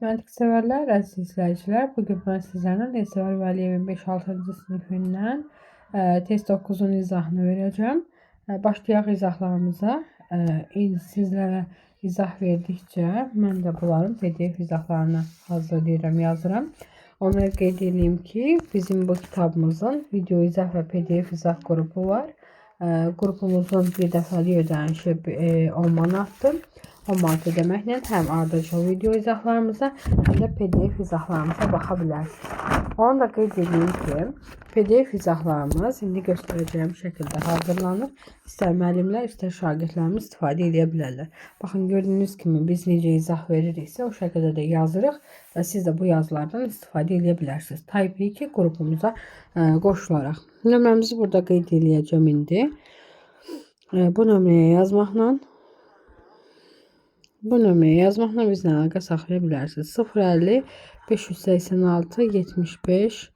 Məntiq sevərlər, əziz izləyicilər, bugün mən sizlərlə Elsəvər Vəliyevin 5-6-cı sinifindən test 9-un izahını verəcəm. Başlayaq izahlarımıza. Sizlərə izah verdikcə mən də bunların PDF izahlarını hazırlayıram, yazıram. Onu qeyd edeyim ki, bizim bu kitabımızın video izah və PDF izah qrupu var. Qrupumuzun bir dəfəlik ödənişi 10 manatdır. 10 manat ödəməklə həm ardıcıl video izahlarımıza, həm də PDF izahlarımıza baxa bilərsiniz. Onu da qeyd edeyim ki, PDF izahlarımız indi göstərəcəyim şəkildə hazırlanır. İstər müəllimlər, istər şagirdlərimiz istifadə edə bilərlər. Baxın, gördüyünüz kimi biz necə izah veririksə, o şəkildə də yazırıq və siz də bu yazılardan istifadə edə bilərsiniz. Type 2 qrupumuza qoşularaq. Nömrəmizi burada qeyd edəcəm indi. Bu nömrəyə yazmaqla bizlə əlaqə saxlaya bilərsiniz. 050 586 75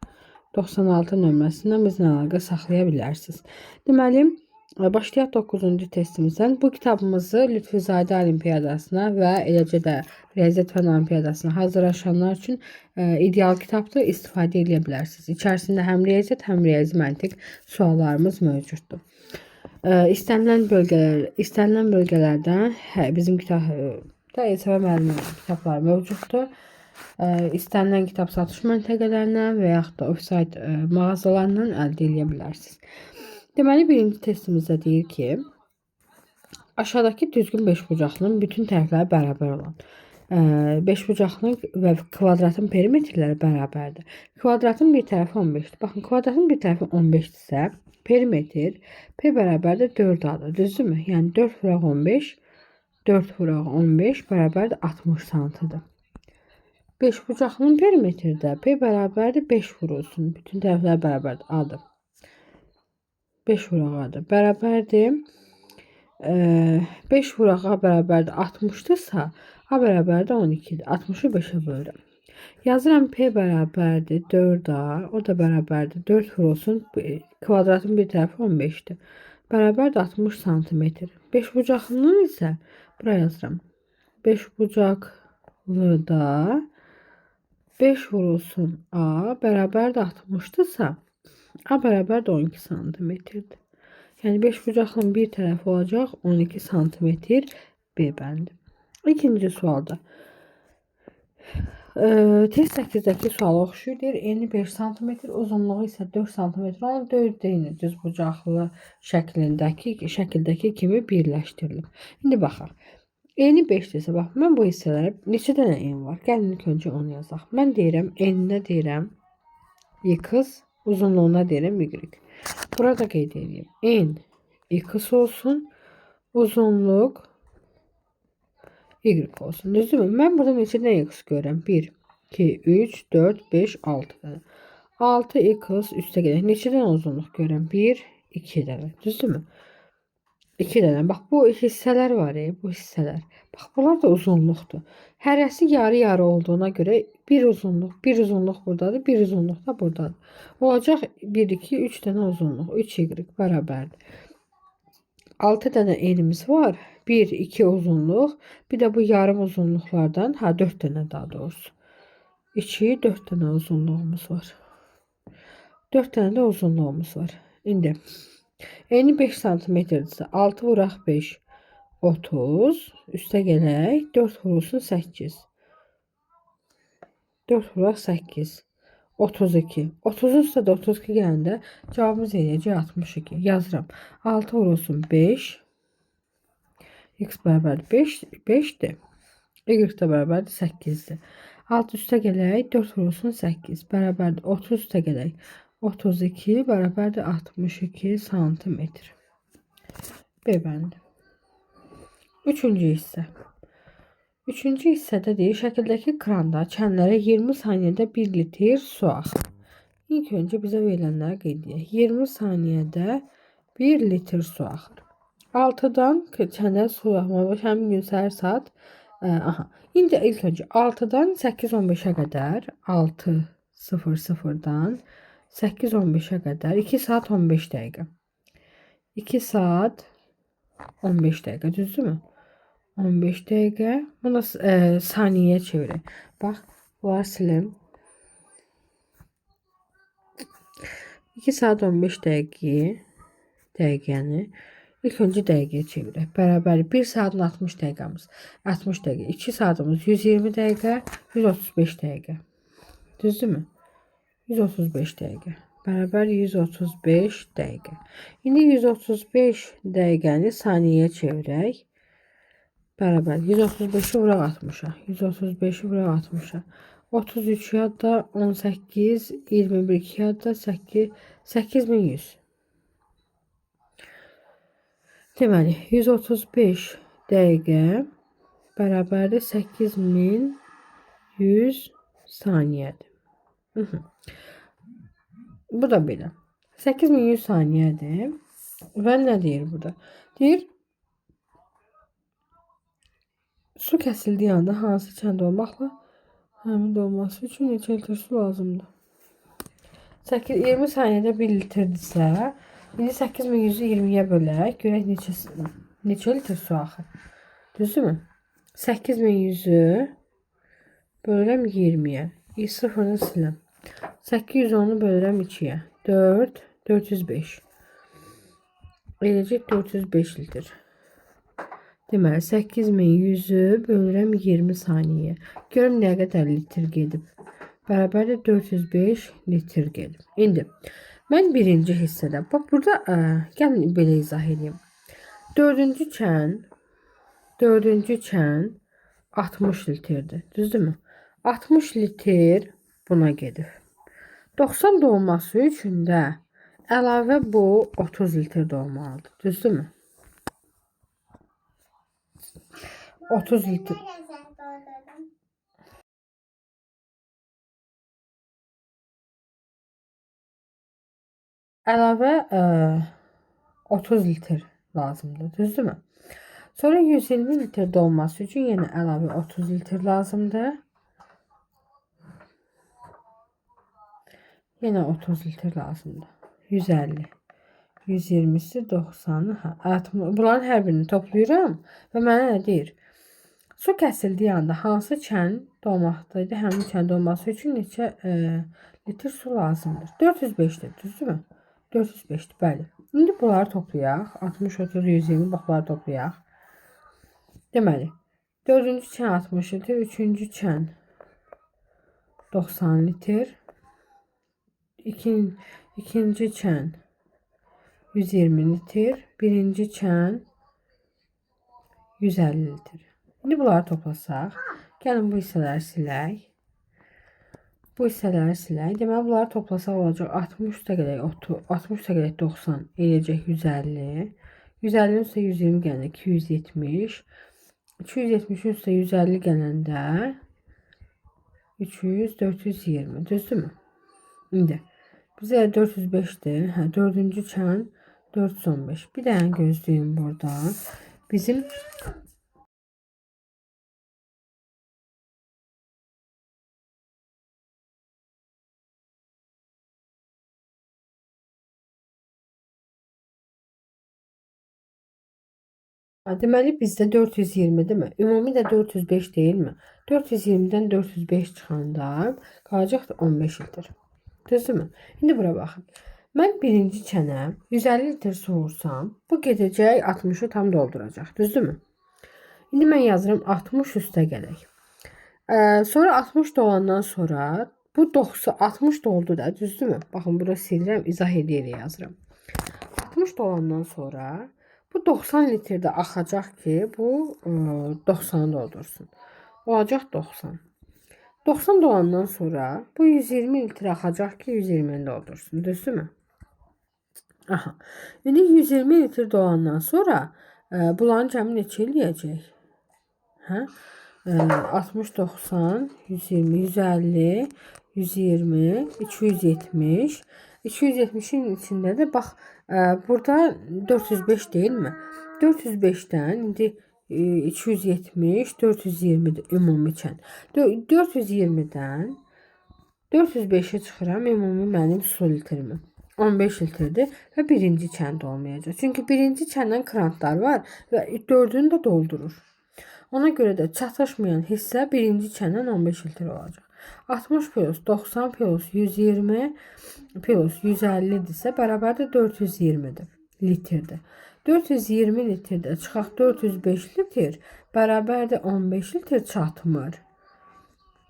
96 nömrəsindən bizlə əlaqə saxlaya bilərsiniz. Deməli, başlayaq 9-cu testimizdən. Bu kitabımızı Lütfüzadə Olimpiyadasına və eləcə də Riyaziyyat Fən Olimpiyadasına hazırlaşanlar üçün ideal kitabdır, istifadə edə bilərsiniz. İçərisində həm riyaziyyat, həm riyazi məntiq suallarımız mövcuddur. İstənilən bölgələrdən bizim kitabda Elsəvər müəllimin kitabları mövcuddur. İstənilən kitab satış məntəqələrindən və yaxud da ofisayt mağazalarından əldə edə bilərsiniz. Deməli, birinci testimizdə deyir ki, aşağıdakı düzgün beşbucaqlının bütün tərəfləri bərabər olan beşbucaqlının və kvadratın perimetrləri bərabərdir. Kvadratın bir tərəfi 15-dir. Baxın, kvadratın bir tərəfi 15-dirsə, perimetr P bərabərdir 4A-dır. Düzdürmü? Yəni 4 vuraq 15, 4 vuraq 15 bərabərdir 60 santidir. Beşbucaqlının perimetrdə P bərabərdir 5 vurulsun. Bütün tərəflər bərabərdir A-dır. 5 vuraq A-dır. Bərabərdir 5 vuraq A bərabərdir 60-dırsa, A bərabərdir 12-dir. 60-ı 5-ə bölürəm. Yazıram P bərabərdir 4A, o da bərabərdir 4 vurulsun, kvadratın bir tərəfi 15-dir. Bərabərdir 60 santimetr. Beşbucaqlının isə buraya yazıram. Beşbucaqlıda 5 vurulsun A bərabərdir 60-dırsa, A bərabərdir 12 santimetrdir. Yəni beşbucaqlının bir tərəfi olacaq 12 santimetr B bəndi. İkinci sualda. Test 8-dəki suala oxşuyur. Deyir, eni 5 cm, uzunluğu isə 4 cm olan 4 eyni düzbucaqlı şəkildəki kimi birləşdirilib. İndi baxaq. Eni 5-dirsə, bax, mən bu hissələrə neçə dənə en var? Gəlin ilk öncə onu yazaq. Mən deyirəm, eninə deyirəm x, uzunluğuna deyirəm y. Burada qeyd edeyim. En x olsun, uzunluq y olsun. Düzdürmü? Mən burada neçə dənə x görürəm? 1, 2, 3, 4, 5, 6 dənə. 6x üstə gələk. Neçə dənə uzunluq görürəm? 1, 2 dənə. Düzdürmü? 2 dənə. Bax, bu hissələr var ya, bu hissələr. Bax, bunlar da uzunluqdur. Hərəsi yarı-yarı olduğuna görə bir uzunluq buradadır, bir uzunluq da buradadır. Olacaq 1, 2, 3 dənə uzunluq. 3y bərabərdir. 6 dənə enimiz var. 1, 2 uzunluq. Bir də bu yarım uzunluqlardan, 4 dənə daha doğrusu. 2, 4 dənə uzunluğumuz var. 4 dənə də uzunluğumuz var. İndi eni 5 cm-dirsə, 6 vuraq 5, 30. Üstə gələk, 4 vurulsun 8. 4 vuraq 8. 32. 30 üstə də 32 gələndə cavabımız eləyəcək 62. Yazıram. 6 vurulsun 5. X bərabərdir 5'dir. Y də bərabərdir 8'dir. 6 üstə gələk, 4 vurulsun 8 bərabərdir 30 üstə gələk. 32 bərabərdir 62 santimetr. B bəndi. Üçüncü hissə. Üçüncü hissədə deyir, şəkildəki kranda çənlərə 20 saniyədə 1 litr su axır. İlk öncə bizə verilənləri qeyd edək. 20 saniyədə 1 litr su axır. 6-dan çənə su axmağa həmin gün səhər saat İndi ilk öncə 6-dan 8:15-ə qədər 6:00-dan 8:15-ə qədər 2 saat 15 dəqiqə. 2 saat 15 dəqiqə, düzdürmü? 15 dakika. Bunu saniye çevirin. Bak, bunlar silim. 2 saat 15 dakikayı ilk önce dakikaya çevirək. Bərabər 1 saat 60 dakikamız. 60 dakika. 2 saatimiz 120 dakika. 135 dakika. Düzdürmü? 135 dakika. Bərabər 135 dakika. İndi 135 dakikanı saniyeye çevirək. Bərabər 135'i vuraq 60'a. 135'i vuraq 60'a. 33 yadda 18, 21 yadda 8, 8100. Deməli 135 dəqiqə bərabərdir 8100 saniyədir. Bu da belə. 8100 saniyədir. Və nə deyir burada? Deyir, su kəsildiyi anda hansı kənd olmaqla həmin olması üçün neçə litr su lazımdır? 20 saniyədə 1 litrdirsə, indi 8100'ü 20'ye bölək. Görək neçə litr su axır. Düzdürmü? 8100'ü bölürəm 20'ye. Sıfırını siləm. 810'u bölürəm 2'ye. 4, 405. Eləcək 405 litr. Deməli 8100'ü bölürəm 20 saniyə. Görüm nə qədər litr gedib. Bərabər də 405 litr gedib. İndi mən birinci hissədə, bax burada gəlin belə izah edeyim. Dördüncü çən 60 litrdir. Düzdürmü? 60 litr buna gedib. 90 dolması üçün də əlavə bu 30 litr dolmalıdır. Düzdürmü? 30 litr. Əlavə 30 litr lazımdır. Düzdürmü? Sonra 120 litr dolması üçün yenə əlavə 30 litr lazımdır. Yenə 30 litr lazımdır. 150. 120'si 90'ı 60. Bunların hər birini toplayıram və mənə nə deyir? Su kəsildiyi anda hansı kən dolmaqdaydı? Həmin kən dolması üçün neçə litr su lazımdır? 405'dir. Düzdürmü? 405'dir. Bəli. İndi bunları toplayaq. 60, 30, 120 bax bunları toplayaq. Deməli, 4-cü çən 60 litr, 3-cü çən 90 litr, ikinci çən 120 litr, birinci çən 150 litr. İndi bunları toplasaq, gəlin bu hissələri silək. Bu hissələri silək. Deməli bunları toplasaq olacaq 60 gələk 30, 60 gələk 90, eləyəcək 150. 150'nin üstə 120 gələndə 270. 270'in üstə 150 gələndə 300, 420. Düzdürmü? İndi bizə 405'dir. Hə, 4-cü çən 415. Bir dənə gözləyim buradan. Bizim deməli bizdə 420 değil mi? Ümumi də 405 değil mi? 420'den 405 çıxanda qalacaq 15 litr. Düzdürmü? İndi bura baxın. Mən birinci çənə 150 litr su vursam, bu gedəcək 60'ı tam dolduracaq. Düzdürmü? İndi mən yazıram 60 üstə gələk. Sonra 60 dolandan sonra bu 60 doldu da, düzdürmü? Baxın burada silirəm, izah edərək yazıram. 60 dolandan sonra bu 90 litrdə axacaq ki, bu 90'ı doldursun. Olacaq 90. 90 dolandan sonra bu 120 litre axacaq ki, 120'ni doldursun. Düzdürmü? Aha. İndi 120 litre dolandan sonra bunların cəmi neçə eləyəcək? Hə? 60, 90, 120, 150, 120, 270. 270'in içində də bax burada 405 değil mi? 405'ten indi 270, 420 ümumi çən. 420'den 405'e çıxıram ümumi mənim su litrimi. 15 litrdir və birinci çənd olmayacaq. Çünki birinci çəndən krantlar var və 4'ünü də doldurur. Ona göre də çatışmayan hissə birinci çəndən 15 litr olacaq. 60 plus 90 plus 120 plus 150 isə bərabərdir 420 litrdir. 420 litrdə çıxaq 405 litr bərabərdir 15 litr çatmır.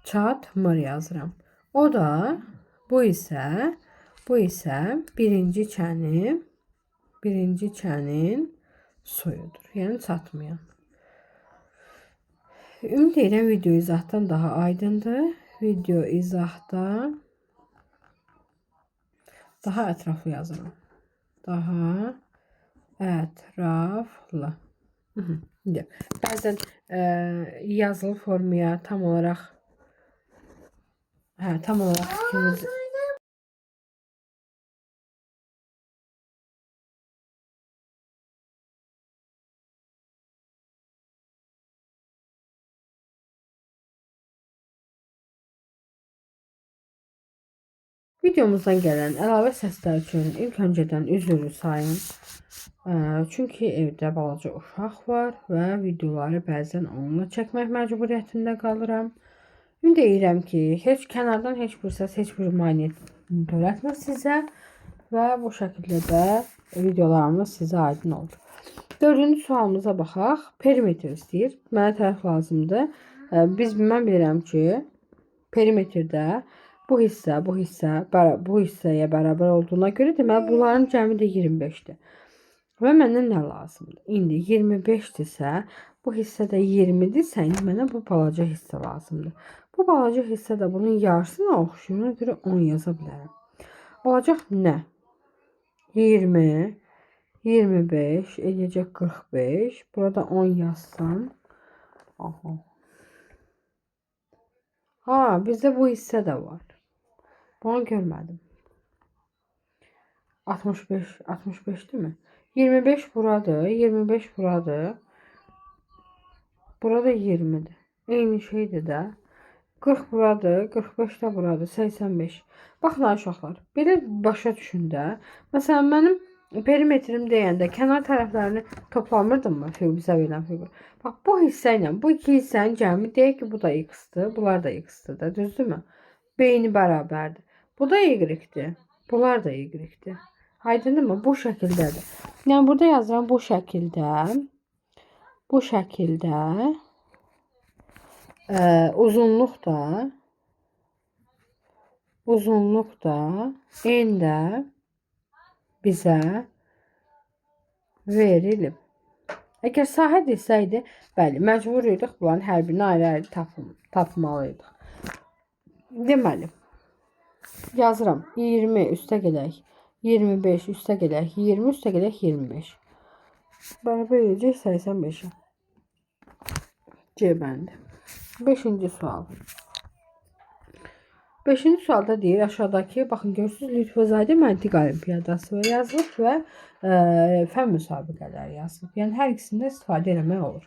Çatmır yazıram. O da bu isə birinci çənin suyudur. Yəni çatmayan. Ümid edirəm video izahdan daha aydındır. Video izahda daha ətraflı yazıram. Daha ətraflı. Bəzən yazılı formaya tam olaraq fikrimiz videomuzdan gələn əlavə səslər üçün ilk öncədən üzr sayın. Çünki evdə balaca uşaq var və videoları bəzən onunla çəkmək məcburiyyətində qalıram. Ümid edirəm ki, kənardan heç bir səs, heç bir maneə törətmir sizə və bu şəkildə də videolarımız sizə aydın olur. Dördüncü sualımıza baxaq. Perimetr istəyir. Mənə tərəf lazımdır. Mən bilirəm ki, perimetrdə bu hissəyə bərabər olduğuna görə deməli bunların cəmi də 25-dir. Və məndən nə lazımdır? İndi 25-dirsə, bu hissə də 20-dirsə, indi mənə bu balaca hissə lazımdır. Bu balaca hissə də bunun yarısına oxşuyur. Ona görə 10 yaza bilərəm. Olacaq nə? 20, 25, eləyəcək 45. Burada 10 yazsam. Bizdə bu hissə də var. Bunu görmədim. 65 değil mi? 25 buradır, 25 buradır. Burada 20'dir. Eyni şeydir də. 40 buradır, 45 də buradır, 85. Baxın uşaqlar, belə başa düşün də. Məsələn, mənim perimetrim deyəndə kənar tərəflərini toplamırdım mı? Bizə verilən fiqur. Bax, bu hissə ilə bu iki hissənin cəmi deyək ki, bu da x-dır, bunlar da x-dır da, düzdürmü? Beyni bərabərdir. Bu da y-dir, bunlar da y-dir. Aydındır mı? Bu şəkildədir. Yəni, burada yazıram bu şəkildə uzunluq da n də bizə verilib. Əgər sahə desəydi, bəli, məcbur idik bunların hər birini ayrı-ayrı tapmalıydıq. Deməli, yazıram 20 üstə gələk 25 üstə gələk 20 üstə gələk 25. Bərabər edəcək 85'e. C bəndi. 5-ci sual. 5-ci sualda deyir, aşağıdakı, baxın görürsünüz, Lütfüzadə məntiq olimpiyadası yazılıb və fən müsabiqələri yazılıb. Yəni, hər ikisində istifadə etmək olur.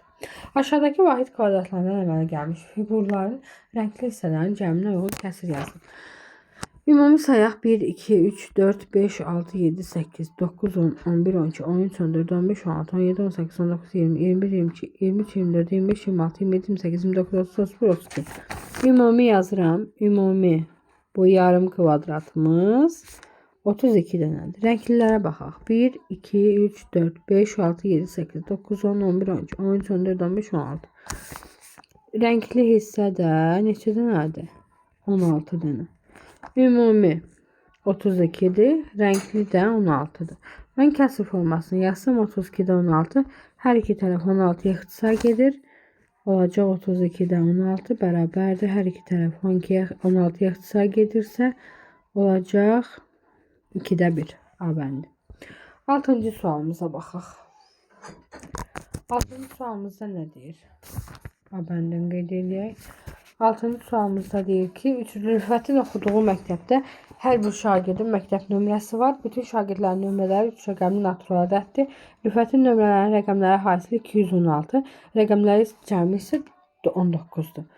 Aşağıdakı vahid kvadratlarından əmələ gəlmiş fiqurların rəngli hissələrinin cəminə uyğun kəsir yazılıb. Ümumi sayaq 1, 2, 3, 4, 5, 6, 7, 8, 9, 10, 11, 12, 13, 14, 15, 16, 17, 18, 19, 20, 21, 22, 23, 24, 25, 26, 27, 28, 29, 30, 31, 32. Ümumi yazıram. Ümumi bu yarım kvadratımız 32 dənədir. Rənglilərə baxaq. 1, 2, 3, 4, 5, 6, 7, 8, 9, 10, 11, 12, 13, 14, 15, 16. Rəngli hissə də neçə dənədir? 16 dənə. Ümumi 32'dir. Rəngli də 16'dır. Mən kəsir formasını yazsam 32'də 16. Hər iki tərəf 16'ya ixtisar gedir. Olacaq 32'də 16 bərabərdir. Hər iki tərəf 16'ya ixtisar gedirsə olacaq 2'də 1. A bəndi. 6-cı sualımıza baxaq. 6-cı sualımızda nə deyir? A bəndini qeyd edək. 6-cı sualımızda deyir ki, Rüfətin oxuduğu məktəbdə hər bir şagirdin məktəb nömrəsi var. Bütün şagirdlərin nömrələri 3 rəqəmli naturalədətdir. Rüfətin nömrələrinin rəqəmləri hasili 216, rəqəmləri cəmi isə 19'dur.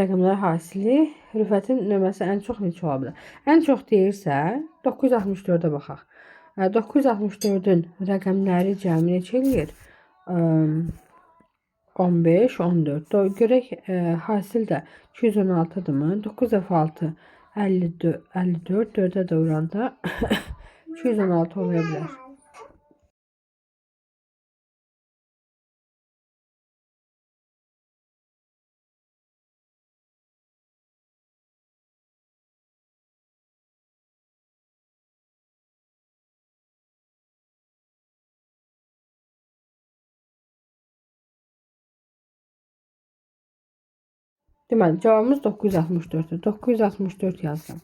Rəqəmləri hasili, Rüfətin nömrəsi ən çox neçə ola bilər? Ən çox deyirsə, 964'ə baxaq. 964'ün rəqəmləri cəmi neçə eləyir? 15, 14. Görək hasil də 216-dırmı? 9 dəfə 6 54, 54 4-ə də vuranda 216 olaya bilər. Deməli, cavabımız 964-dür. 964 yazdım.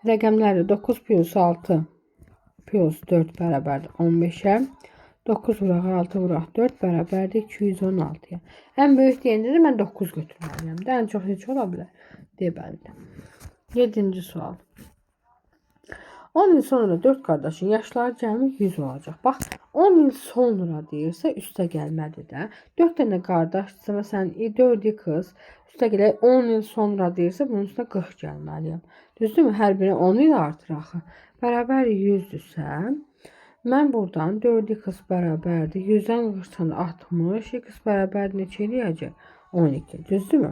Rəqəmləri 9 plus 6 plus 4 bərabərdir 15-ə. 9 vuraq 6 vuraq 4 bərabərdir 216-ya. Ən böyük deyəndə də mən 9 götürməliyəm. Ən çox heç ola bilər. Deməli. 7-ci sual. 10 il sonra 4 qardaşın yaşları cəmi 100 olacaq. Bax, 10 il sonra deyirsə, üstə gəlmədir də. 4 dənə qardaşdırsa, məsələn, 4 qız, üstə gələk 10 il sonra deyirsə, bunun üstünə 40 gəlməliyəm. Düzdürmü? Hər biri 10 il artır axı. Bərabər 100-dürsə, mən buradan 4 qız bərabərdir. 100-dən 40-dan 60, x bərabər neçə eləyəcək? 12. Düzdürmü?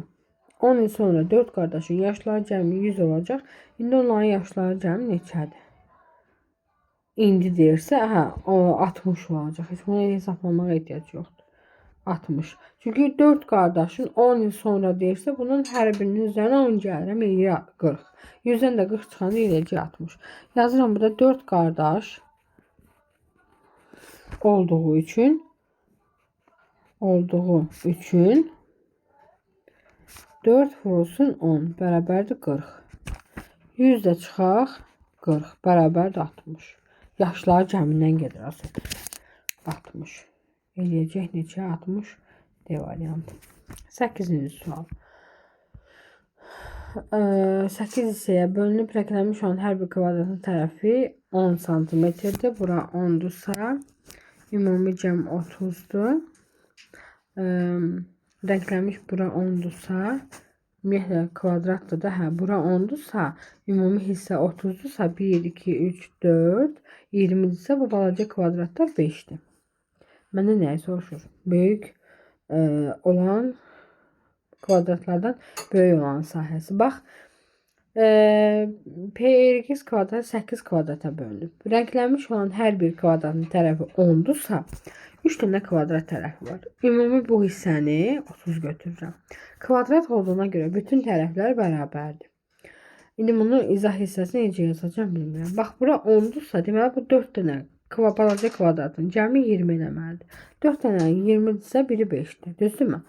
10 il sonra 4 qardaşın yaşları cəmi 100 olacaq. İndi onların yaşları cəmi neçədir? İndi deyirsə, hə, o 60 olacaq. Heç buna hesablamağa ehtiyac yoxdur. 60. Çünki 4 qardaşın 10 il sonra deyirsə, bunun hər birinin üzərinə 10 gəlirəm, eləyir 40. 100-dən də 40 çıxanda eləyəcək 60. Yazıram burada 4 qardaş olduğu üçün 4 vurulsun 10 bərabərdir 40. 100 də çıxaq 40 bərabərdir 60. Yaşları cəmindən gedir asıl. 60. Eləyəcək neçə? 60 D variantı. 8-ci sual. 8 hissəyə bölünüb rəqəmləmiş olan hər bir kvadratın tərəfi 10 cm-dir. Bura 10-dursa, ümumi cəm 30-dur. Rəqəmləmiş bura 10-dursa, ümumiyyətlə kvadratdır da, hə, bura 10-dursa, ümumi hissə 30-dursa, 1, 2, 3, 4, 20-dirsə, bu balaca kvadratlar 5-dir. Məndə nəyi soruşur? Böyük olan kvadratlardan böyük olan sahəsi. Bax, PRX kvadrat 8 kvadrata bölünüb. Rənglənmiş olan hər bir kvadratın tərəfi 10-dursa, 3 dənə kvadrat tərəfi var. Ümumi bu hissəni 30 götürürəm. Kvadrat olduğuna görə bütün tərəflər bərabərdir. İndi bunu izah hissəsini necə yazacağım bilmirəm. Bax, bura 10-dursa, deməli bu 4 dənə balaca kvadratın cəmi 20 eləməlidir. 4 dənə 20-dirsə, biri 5-dir. Düzdürmü?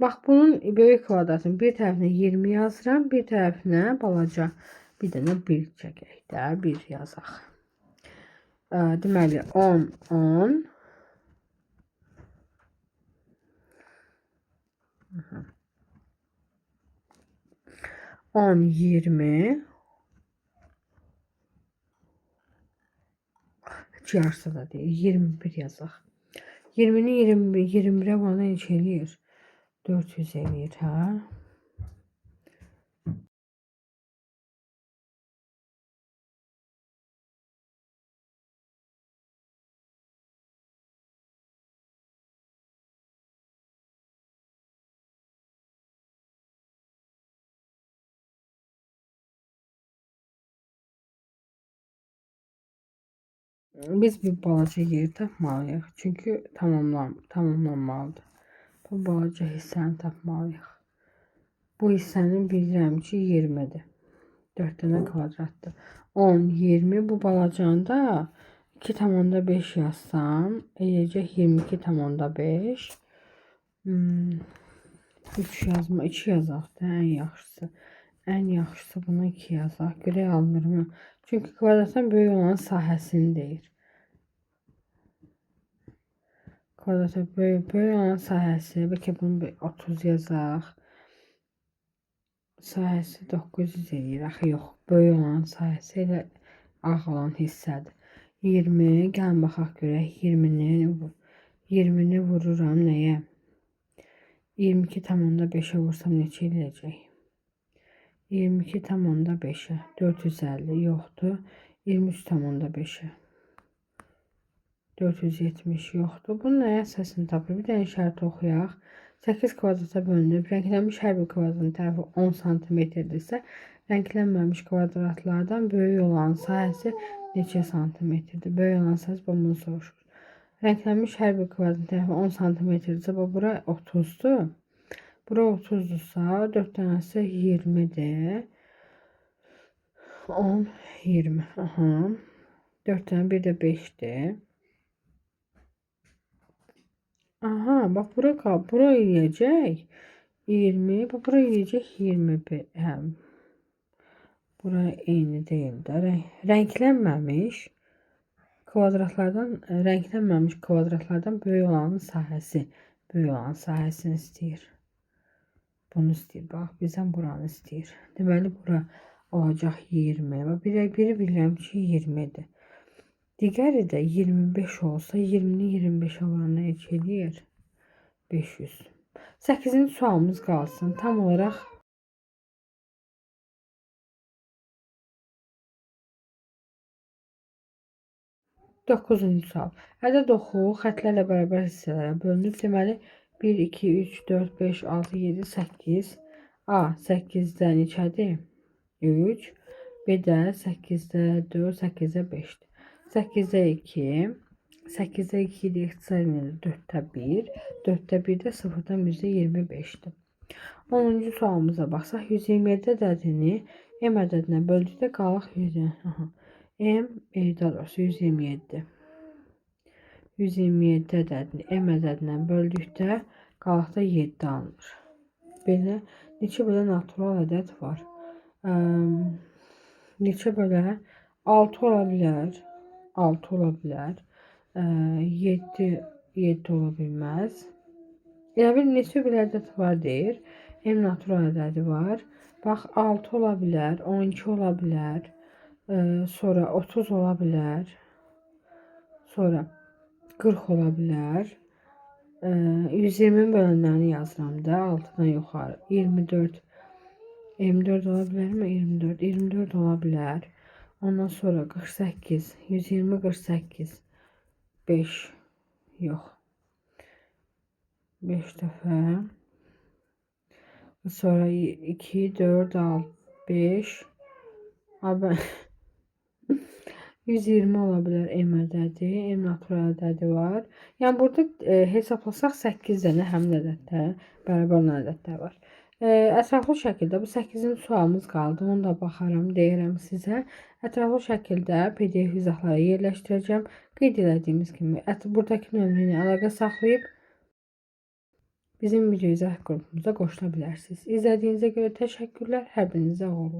Bax, bunun böyük kvadratın bir tərəfinə 20 yazıram, bir tərəfinə balaca bir dənə 1 çəkək də, 1 yazaq. Deməli, 10, 10. 10, 20. Heç yarısı da deyil. 21 yazaq. 20-ni 21'e bana neçə eləyir? 400 eləyir, hə? Biz bir balaca yer tapmalıyıq. Çünki tamamlanmalıdır. Bu balaca hissəni tapmalıyıq. Bu hissənin bilirəm ki 20'dir. 4 dənə kvadratdır. 10, 20 bu balacanı 2,5 yazsam eləyəcək 22,5. 3 yazma, 2 yazaq da ən yaxşısı. Ən yaxşısı buna 2 yazaq. Görək alınırmı? Çünki kvadratın böyük olan sahəsini deyir. Kvadratın böyük olan sahəsi. Bəlkə bunu 30 yazaq. Sahəsi 900 eləyir. Axı yox. Böyük olan sahəsi elə ağ olan hissədir. 20. Gəlin baxaq görək. 20'ni vururam nəyə? 22,5'e vursam neçə eləyəcək? 22,5'e 450 yoxdur. 23,5'e 470 yoxdur. Bunun nəyə əsasını tapır? Bir dənə şərt oxuyaq. 8 kvadrata bölünüb. Rənglənmiş hər bir kvadratın tərəfi 10 santimetrdirsə, rənglənməmiş kvadratlardan böyük olan sahəsi neçə santimetrdir? Böyük olan sahəsi bunu soruşur. Rənglənmiş hər bir kvadratın tərəfi 10 santimetrdirsə, bura 30'dur. Bura 30'dursa 4 tanesi 20'dir. 10, 20. Aha. 4 tane bir de 5'dir. Aha, bak bura yiyecek 20, bak bura yiyecek 21. Həm. Bura eyni değil de rənglənməmiş kvadratlardan böyük olanın sahəsi, böyük olan sahəsini istəyir. Bunu istəyir. Bax, bizdən buranı istəyir. Deməli, bura olacaq 20. Və biri bilirəm ki, 20'dir. Digəri də 25 olsa, 20'ni 25'e oranı neçə eləyir? 500. 8-ci sualımız qalsın. Tam olaraq Doqquzuncu sual. Ədəd oxu xətlərlə bərabər hissələrə bölünüb. Deməli 1, 2, 3, 4, 5, 6, 7, 8. A 8-də neçədir? 3. B də 8-də 4, 8-də 5'dir. 8'də 2. 8'də 2 ilə ixtisar edilir 4'də 1. 4'də 1 də 0'dan %25'dir. 10-cu sualımıza baxsaq, 127 ədədini M ədədinə böldükdə qalıq 100. Daha doğrusu 127. 127 ədədini M ədədinə böldükdə qalıqda 7 alınır. Belə neçə belə natural ədəd var? Neçə belə 6 ola bilər. 6 ola bilər. 7 ola bilməz. Elə bir neçə belə ədəd var deyir. M natural ədədi var. Bax 6 ola bilər, 12 ola bilər. Sonra 30 ola bilər. Sonra 40 ola bilər. 120 bölənlərini yazıram da 6'dan yuxarı. 24. 24 ola bilərmi? 24. 24 ola bilər. Ondan sonra 48. 120 48. 5. Yox. 5 dəfə. Sonra 2, 4, 6, 5. Abi 120 ola bilər M ədədi, M natural ədədi var. Yəni burada hesablasaq 8 dənə həmin ədəddə, bərabər olan ədədlər var. Ətraflı şəkildə bu 8-ci sualımız qaldı. Onu da baxaram, deyirəm sizə. Ətraflı şəkildə PDF izahları yerləşdirəcəm. Qeyd etdiyimiz kimi buradakı nömrə ilə əlaqə saxlayıb bizim video izah qrupumuza qoşula bilərsiniz. İzlədiyinizə görə təşəkkürlər. Hər birinizə uğurlar.